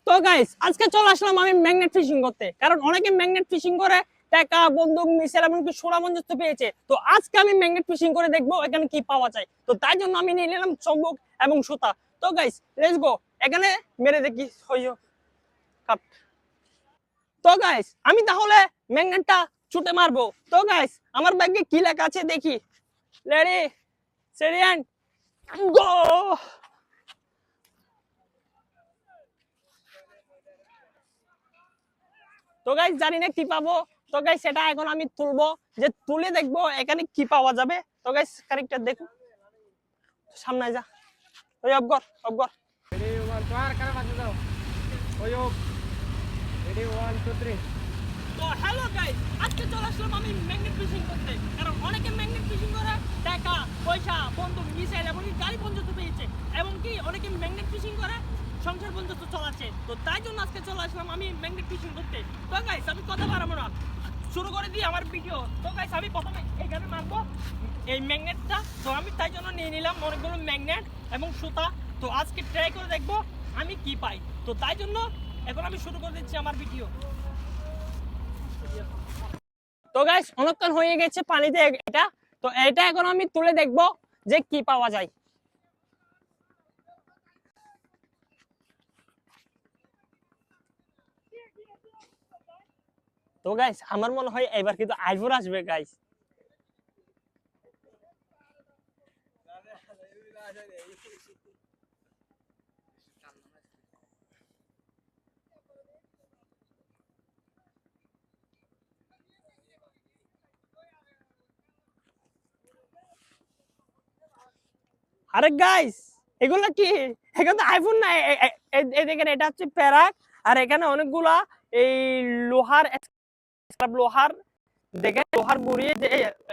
তো গাইস আজকে চলে আসলাম আমি ম্যাগনেট ফিশিং করতে, কারণ অনেকে ম্যাগনেট ফিশিং করে টাকা বন্দুক মিসাইল এমনকি সোনা বন্ধুত্ব পেয়েছে। তো আজকে আমি ম্যাগনেট ফিশিং করে দেখবো এখানে কি পাওয়া যায়। তো তাই জন্য আমি নিয়ে নিলাম চম্বক এবং সুতা। তো গাইস লেটস গো, এখানে মেরে দেখি হইও কাট। তো গাইস আমি তাহলে ম্যাগনেটটা ছুটে মারবো। তো গাইস আমার ব্যাগে কি লেখা আছে দেখি। রেডি সেরি এন্ড গো। তো গাইস জানি না কি পাবো। তো গাইস সেটা এখন আমি তুলবো, যে তুলে দেখবো এখানে কি পাওয়া যাবে। তো গাইস ক্যারেক্টার দেখো, সামনে যা। ওই অবগর অবগর। Ready, one, two, cara masuk daw. Oyo. Ready, 1, 2, 3. তো হ্যালো গাইস, আজকে চলে আসলাম আমি ম্যাগনেট ফিশিং করতে, কারণ অনেকে ম্যাগনেট ফিশিং করে টাকা পয়সা বন্দুক মিসাইল এমনকি গাড়ি পর্যন্ত পেয়েছে, এমনকি অনেকে ম্যাগনেট ফিশিং করে সংসার পর্যন্ত চলাচ্ছে। তো তাই জন্য আজকে চলে আসলাম আমি ম্যাগনেট ফিশিং করতে। তো গাইস আমি কথা বাড়াবো না, শুরু করে দিই আমার ভিডিও। তো গাইস আমি প্রথমে এখানে মারবো এই ম্যাগনেটটা। তো আমি তাই জন্য নিয়ে নিলাম অনেকগুলো ম্যাগনেট এবং সুতা। তো আজকে ট্রাই করে দেখবো আমি কি পাই। তো তাই জন্য এখন আমি শুরু করে দিচ্ছি আমার ভিডিও। তো গাইস অনেকক্ষণ হয়ে গেছে পানিতে এটা। তো এটা এখন আমি তুলে দেখবো যে কি পাওয়া যায়। তো গাইস আমার মনে হয় এবার কিন্তু আইফোন আসবে গাইস। আরে গাইস এগুলা কি? এখানে তো আইফোন না, এই দেখেন এটা হচ্ছে প্যারাক। আর এখানে অনেকগুলা এই লোহার লোহার দেখেন লোহার গুড়ি,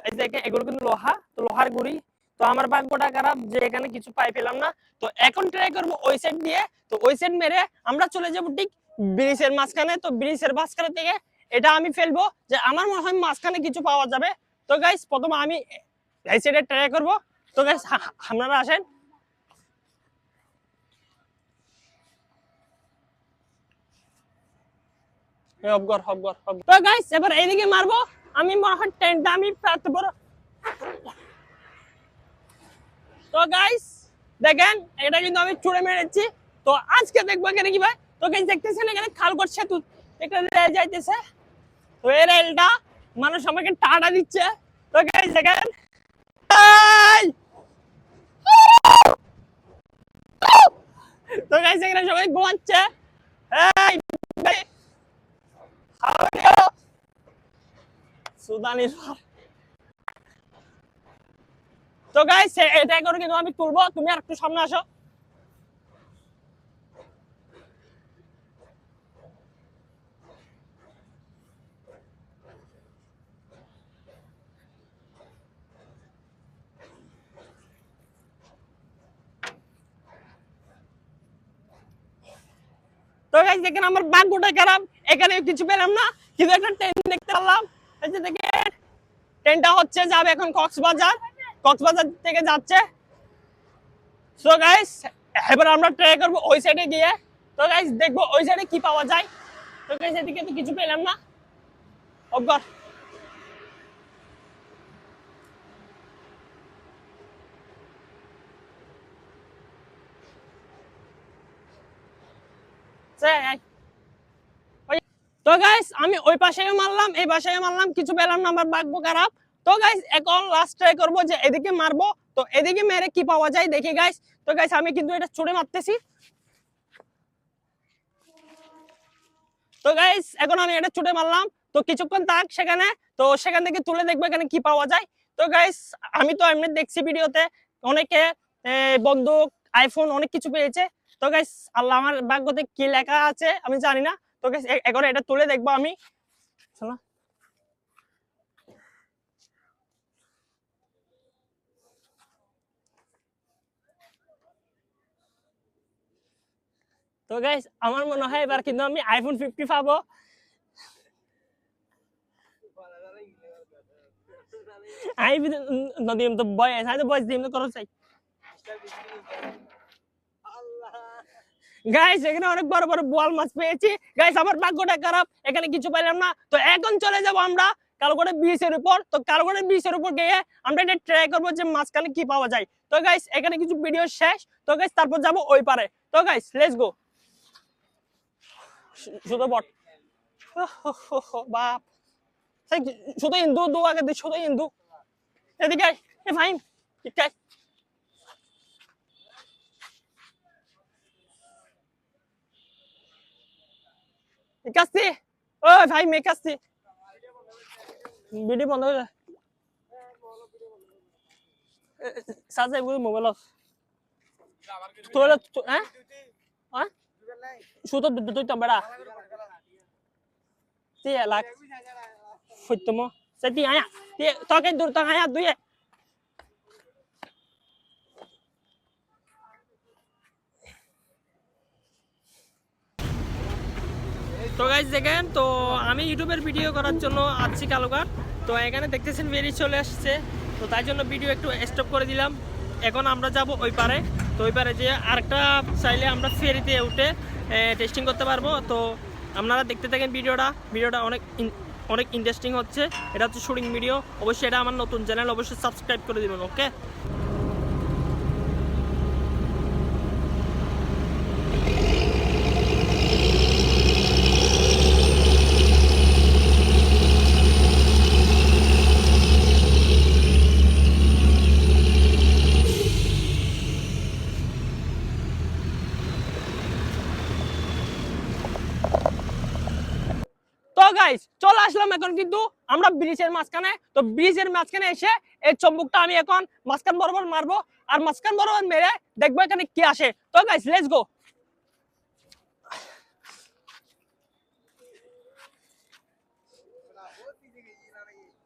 এই দেখেন এগুলো কিন্তু লোহা। তো লোহার গুড়ি। তো আমার ভাগ্যটা খারাপ যে এখানে কিছু পাই পেলাম না। তো এখন ট্রাই করবো ওই সাইড দিয়ে। তো ওই সাইড মেরে আমরা চলে যাবো ঠিক ব্রিজের মাঝখানে। তো ব্রিজের মাঝখানে থেকে এটা আমি ফেলবো, যে আমার মনে হয় মাঝখানে কিছু পাওয়া যাবে। তো গাইস প্রথমে আমি এই সাইডে ট্রাই করবো। তো গাইস আপনারা আসেন। হবগর হবগর হবগর। তো গাইস এবার এইদিকে মারবো। আমি মনে হয় টেন্টটা আমি পারতে পারবো। তো গাইস দেখেন এটা কিন্তু আমি ছুড়ে মেরেছি। তো আজকে দেখবো এখানে কি ভাই। তো গাইস দেখতেছেন এখানে খাল করছে, তো একটা রেল যাইতেছে। তো এই রেলটা মানুষ আমাকে টাটা দিচ্ছে। তো গাইস দেখেন এই! তো গাইস এখানে সবাই ঘুমাচ্ছে। এই ভাই, সুদানি। তো গাইস এটা করে কিন্তু আমি তুলবো, তুমি আর একটু সামনে আসো। তো গাইস দেখেন আমার ভাগ্যটা খারাপ, এখানে কিছু পেলাম না, কিন্তু একটা ট্রেন দেখতে পারলাম। এই যে দেখেন ট্রেনটা হচ্ছে যাবে এখন কক্সবাজার, কক্সবাজার থেকে যাচ্ছে। সো গাইস এবার আমরা ট্রাই করবো ওই সাইডে গিয়ে। তো গাইস দেখবো ওই সাইডে কি পাওয়া যায়। তো গাইস এদিকে তো কিছু পেলাম না। অগর তো গাইস আমি ওই পাশেও মারলাম এই পাশেও মারলাম, কিছু পেলাম না, আমার ভাগ্য খারাপ। তো গাইস এখন লাস্ট ট্রাই করবো যে এদিকে মারবো। তো এদিকে মেরে কি পাওয়া যায় দেখি গাইস। তো গাইস আমি কিন্তু এটা ছুড়ে মারতেছি। তো গাইস এখন আমি এটা ছুটে মারলাম। তো কিছুক্ষণ থাক সেখানে। তো সেখান থেকে তুলে দেখবো এখানে কি পাওয়া যায়। তো গাইস আমি তো এমনি দেখছি ভিডিওতে অনেকে বন্দুক আইফোন অনেক কিছু পেয়েছে। তো গাইস আল্লাহ আমার ভাগ্যতে কি লেখা আছে আমি জানি না। তো গাইস এখন এটা তুলে দেখবো আমি। শোনো। তো গাইস আমার মনে হয় এবার কিন্তু আমি আইফোন 50 পাবো। আমি নদীম তো বয়স, আমি তো বয়স দিম তো করো চাই। গাইস এখানে অনেক বড় বড় বোয়াল মাছ পেয়েছি। গাইস আমার ভাগ্যটা খারাপ, এখানে কিছু পাইলাম না। তো এখন চলে যাব আমরা কালুগড়ে বিচের উপর। তো কালুগড়ে বিচের উপর গিয়ে আমরা এটা ট্রাই করবো যে মাঝখানে কি পাওয়া যায়। তো গাইস এখানে কিছু ভিডিও শেষ। তো গাইস তারপর যাব ওই পারে। তো গাইস লেটস গো। শুধু বট বাপ, শুধু হিন্দু দু আগে দিই, শুধু হিন্দু। এদিকে আয়, এ ফাইন ঠিক আছে। কাস্তি, ও ভাই মে কাস্তি, ভিডিও বন্ধ হয়ে যায়। সাজা এগুলো মোবাইল তোর হ্যাঁ হ্যাঁ শুধু দুই তো বেড়া tia লাখ ফুটমো সেটি আয়া tia তোকে দূর তো আয়া দুই। তো গাইস দেখেন, তো আমি ইউটিউবের ভিডিও করার জন্য আসছি কালুঘাট। তো এখানে দেখতেছেন ফেরি চলে আসছে, তো তাই জন্য ভিডিও একটু স্টপ করে দিলাম। এখন আমরা যাব ওই পারে। তো ওই পারে যে আরেকটা চাইলে আমরা ফেরিতে উঠে টেস্টিং করতে পারবো। তো আপনারা দেখতে থাকেন ভিডিওটা অনেক অনেক ইন্টারেস্টিং হচ্ছে। এটা হচ্ছে শুটিং ভিডিও, অবশ্যই এটা আমার নতুন চ্যানেল, অবশ্যই সাবস্ক্রাইব করে দিবেন। ওকে তো গাইস চলে আসলাম এখন কিন্তু আমরা ব্রিজের মাঝখানে। তো ব্রিজের মাঝখানে এসে এই চম্বুকটা আমি এখন মাঝখান বরাবর মারবো, আর মাঝখান বরাবর মেরে দেখবো এখানে কি আসে। তো গাইস লেটস গো।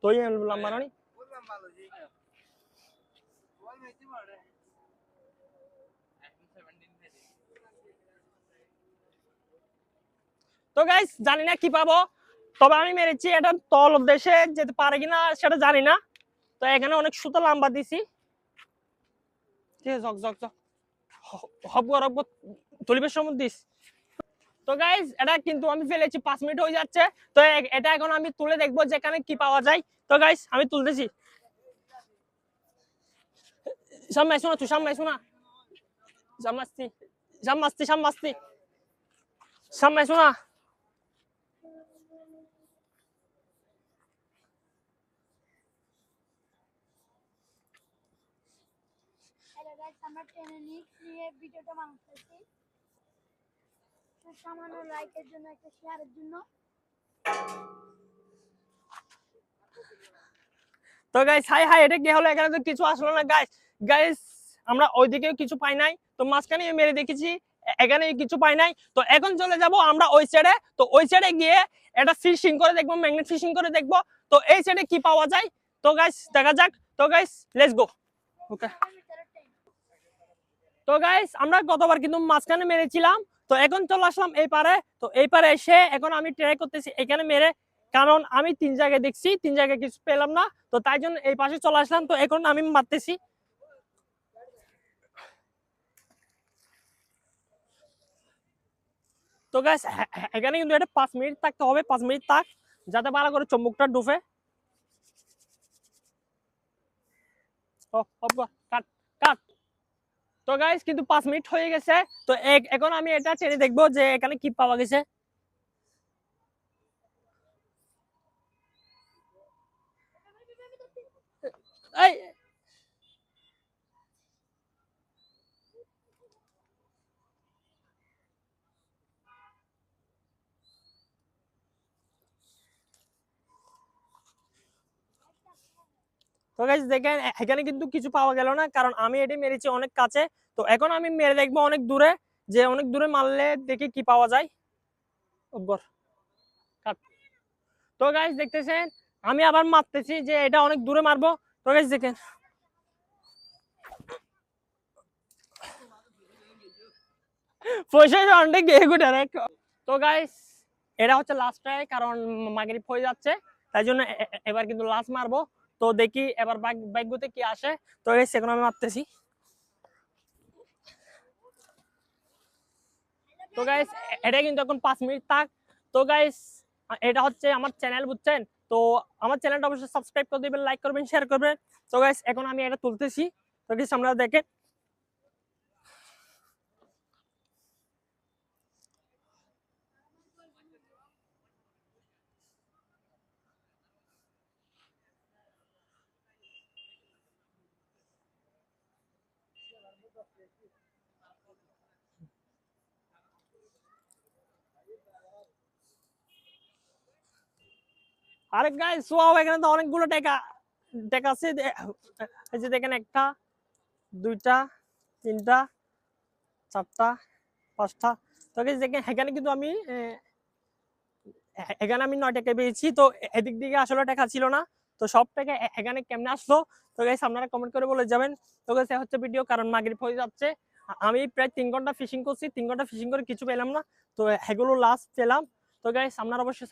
তো এই মারানি তো গাইস জানি না কি পাবো, তবে আমি মেরেছি। এটা তল দেশে যেতে পারে কিনা সেটা জানি না। তো এখানে অনেক সুতো লম্বা দিছি, জক জক জক হব হব তুলিবের সময় দিস। তো গাইস এটা কিন্তু আমি ফেলেছি, 5 মিনিট হয়ে যাচ্ছে। তো এটা এখন আমি তুলে দেখবো যেখানে কি পাওয়া যায়। তো গাইস আমি তুলতেছি। সামনে শোনা, তুই সামনে শোনা, জামাস্তি জামাস্তি জামাস্তি সামনে শোনা। হ্যালো গাইস, আমরা টেকনিক নিয়ে ভিডিওটা বানাচ্ছি। সামান্য লাইকের জন্য, একটা শেয়ারের জন্য। তো গাইস হাই হাই, এটা কি হলো? এখানে তো কিছু আসলো না গাইস। গাইস আমরা ওইদিকেও কিছু পাই নাই, তো মাঝখানে মেরে দেখেছি, এখানে কিছু পাই নাই। তো এখন চলে যাব আমরা ওই সাইডে। তো ওই সাইডে গিয়ে এটা ফিশিং করে দেখবো, ম্যাগনেট ফিশিং করে দেখবো। তো এই সাইডে কি পাওয়া যায়। তো গাইস দেখা যাক। তো গাইস লেটস গো। ওকে তো গাইস আমরা গতবার কিন্তু মাঝখানে মেরেছিলাম, তো এখন চলে আসলাম এই পারে। তো এই পারে এসে এখন আমি ট্রাই করতেছি এখানে মেরে, কারণ আমি 3 জায়গায় দেখছি, 3 জায়গায় কিছু পেলাম না। তো তাই জন্য এই পাশে চলে আসলাম। তো এখন আমি মারতেছি। তো গাইস এখানে কিন্তু এটা 5 মিনিট থাকতে হবে, 5 মিনিট থাক যাতে ভালো করে চম্বুকটা ডুবে। ও কাট কাট। তো গাইস কিন্তু 5 মিনিট হয়ে গেছে। তো এখন আমি এটা টেনে দেখবো যে এখানে কি পাওয়া গেছে। এই তো গাইস দেখেন এখানে কিন্তু কিছু পাওয়া গেল না, কারণ আমি এটি মেরেছি অনেক কাছে। তো এখন আমি মেরে দেখবো অনেক দূরে, যে অনেক দূরে মারলে দেখি কি পাওয়া যায়। তো গাইস দেখতেছেন আমি আবার মারতেছি, যে এটা অনেক দূরে মারবো। তো গাইস দেখেন পয়সা অনেক এগুলো। তো গাইস এটা হচ্ছে লাস্ট ট্রাই, কারণ মাগরিব হয়ে যাচ্ছে, তাই জন্য এবার কিন্তু লাস্ট মারবো। তো দেখি এবার ভাগ্যতে কি আসে। তো গাইস এখন আমি মারতেছি। তো গাইস এটা কিন্তু এখন 5 মিনিট থাক। তো গাইস এটা হচ্ছে আমার চ্যানেল, বুঝছেন? তো আমার চ্যানেলটা অবশ্যই সাবস্ক্রাইব করে দিবেন, লাইক করবেন, শেয়ার করবেন। তো গাইস এখন আমি এটা তুলতেছি। তো গাইস আপনারা দেখেন। আরে গাইস ওয়াও, এখানে তো অনেকগুলো টাকা টাকা আছে। এই যে দেখেন, একটা, দুইটা, তিনটা, চারটা, পাঁচটা। তো গাইস দেখেন এখানে কিন্তু আমি এখানে আমি 9 টাকা পেয়েছি। তো এদিক দিকে আসলে টাকা ছিল না। তো সব টাকা এখানে কেমনে আসলো? তো গাইস আপনারা কমেন্ট করে বলে যাবেন। তো গাইস হচ্ছে ভিডিও, কারণ মাগরিব হয়ে যাচ্ছে। আমি প্রায় 3 ঘন্টা ফিশিং করছি, 3 ঘন্টা ফিশিং করে কিছু পেলাম না। তো এগুলো লাস্ট পেলাম। তো গাইস আপনারা অবশ্যই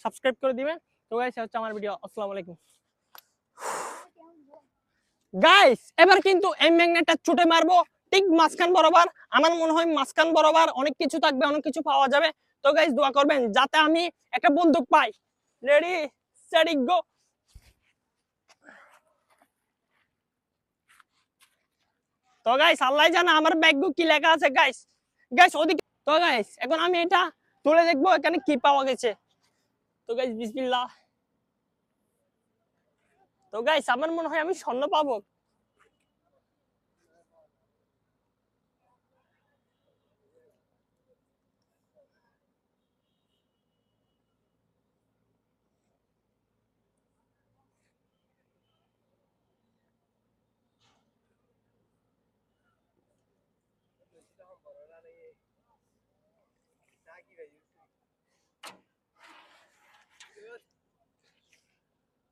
সাবস্ক্রাইব করে দিবেন। তো গাইস হচ্ছে আমার ভিডিও। আসসালামু আলাইকুম গাইস। এবার কিন্তু এই ম্যাগনেটটা ছুটে মারবো ঠিক মাঝখান বরাবর। আমার মনে হয় মাঝখান বরাবর অনেক কিছু থাকবে, অনেক কিছু পাওয়া যাবে। তো গাইস দোয়া করবেন যাতে আমি একটা বন্দুক পাই। রেডি সেটি গো। তো গাইস আল্লাহ জানে আমার ব্যাগগু কি লেখা আছে। গাইস গাইস ওদিকে। তো গাইস এখন আমি এটা তুলে দেখবো এখানে কি পাওয়া গেছে। তো গাইস বিসমিল্লাহ। তো গাইস আমার মনে হয় আমি স্বর্ণ পাবো।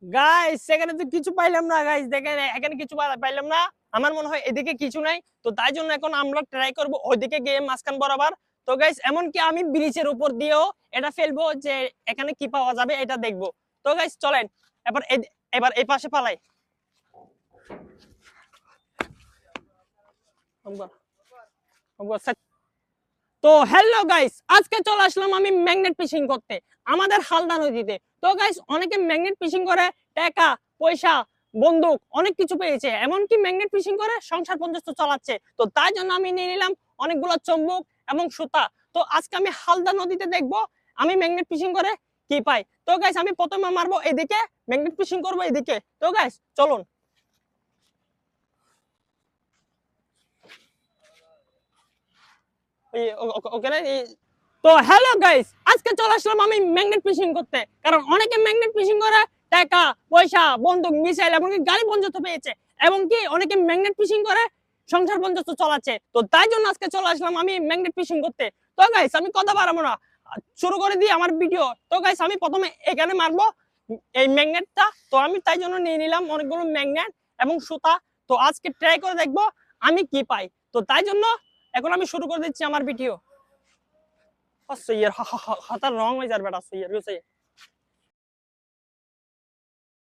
গাইস এখানে তো কিছু পাইলাম না। গাইস দেখেন এখানে কিছু পাইলাম না। আমার মনে হয় এদিকে কিছু নাই। তো তাই জন্য এখন আমরা ট্রাই করব ওইদিকে গিয়ে মাঝখান বরাবর। তো গাইস এমনকি আমি ব্রিজের উপর দিয়েও এটা ফেলবো, যে এখানে কি পাওয়া যাবে এটা দেখবো। তো গাইস চলেন এবার এবার এই পাশে পালাই। তো হ্যালো গাইস, আজকে চলে আসলাম আমি ম্যাগনেট ফিশিং করতে আমাদের হালদা নদীতে। তো গাইস অনেকে ম্যাগনেট ফিশিং করে টাকা পয়সা বন্দুক অনেক কিছু পেয়েছে, এমনকি ম্যাগনেট ফিশিং করে সংসার পর্যন্ত চালাচ্ছে। তো তাই জন্য আমি নিয়ে নিলাম অনেকগুলো চম্বুক এবং সুতা। তো আজকে আমি হালদা নদীতে দেখবো আমি ম্যাগনেট ফিশিং করে কি পাই। তো গাইস আমি প্রথমে মারবো এদিকে, ম্যাগনেট ফিশিং করবো এদিকে। তো গাইস চলুন। ওখানে। তো হ্যালো গাইস, আজকে চলে আসলাম আমি ম্যাগনেট ফিশিং করতে, কারণ অনেকে ম্যাগনেট ফিশিং করে টাকা পয়সা বন্দুক মিসাইল এমনকি গাড়ি পর্যন্ত পেয়েছে, এমনকি অনেকে ম্যাগনেট ফিশিং করে সংসার পর্যন্ত চালাচ্ছে। তো তাই জন্য আজকে চলে আসলাম আমি ম্যাগনেট ফিশিং করতে। তো গাইস আমি কথা বাড়াবো না, শুরু করে দিই আমার ভিডিও। তো গাইস আমি প্রথমে এখানে মারবো এই ম্যাগনেটটা। তো আমি তাই জন্য নিয়ে নিলাম অনেকগুলো ম্যাগনেট এবং সুতা। তো আজকে ট্রাই করে দেখবো আমি কি পাই। তো তাই জন্য এখন আমি শুরু করে দিচ্ছি আমার ভিডিও। সৈয়র হাতার রং হয়ে যাবে বেটা, সৈয়র গেছে।